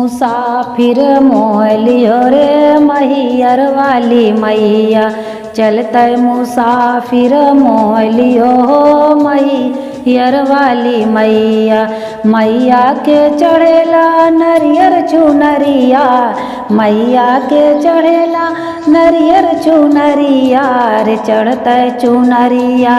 मुसाफिर मोलियो रे मैहर वाली मैया। चलते मुसाफिर मोलियो मैहर वाली मैया। मैया के चढ़ेला नरियर चुनरिया, मैया के चढ़ेला नरियर चुनरिया रे। चढ़ते चुनरिया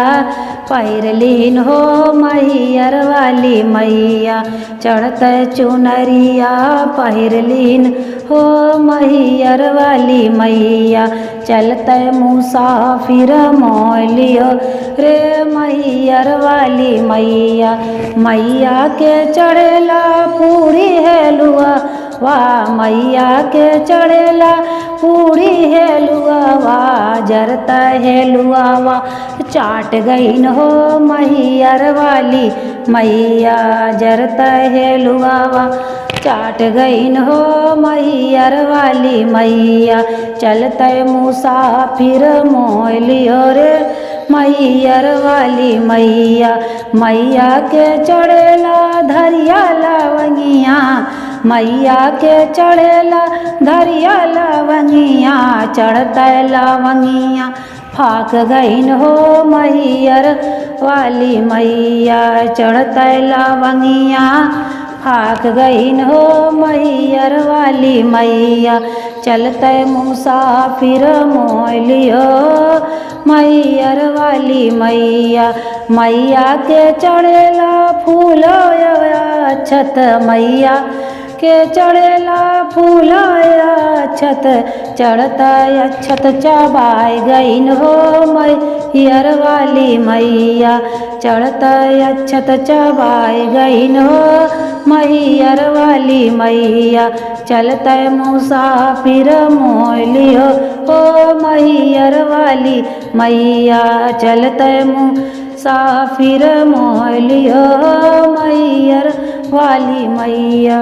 पैरलीन हो मैहर वाली मैया। चढ़ते चुनरिया पैरलीन हो मैहर वाली मैया। चलते मुसाफिर मोलियो रे मैहर वाली मैया। मैया के चढ़ेला पूरी हेलुआ वाह, मैया के चढ़ेला पूरी हेलुआ वाह। जरता हेलुआ वाह चाट गईन हो मैहर वाली मैया। जरता हेलुआ वाह चाट गईन हो मैहर वाली मैया। चलते मुसाफिर मोलियो रे मैहर वाली मैया। मैया के चढ़ेला धरिया लवंगिया, मैया के चढ़ेला धरिया लवंगिया। चढ़ते लवंगिया फाक गईन हो मैहर वाली मैया। चढ़ते लवंगिया फाक गईन हो मैहर वाली मैया। चलते मुसाफिर मोलियो मैहर वाली मैया। मैया के चढ़ेला फूल अक्षत, मैया के चढ़ेला फूल अक्षत। चढ़ता अक्षत चबाई गईन हो मैहर वाली मैया। चढ़ता अक्षत चबाई गईन हो मैहर वाली मैया। चलते मुसाफिर मोलियो हो मैहर वाली मैया। चलते मुसाफिर मोलियो मैहर वाली मैया।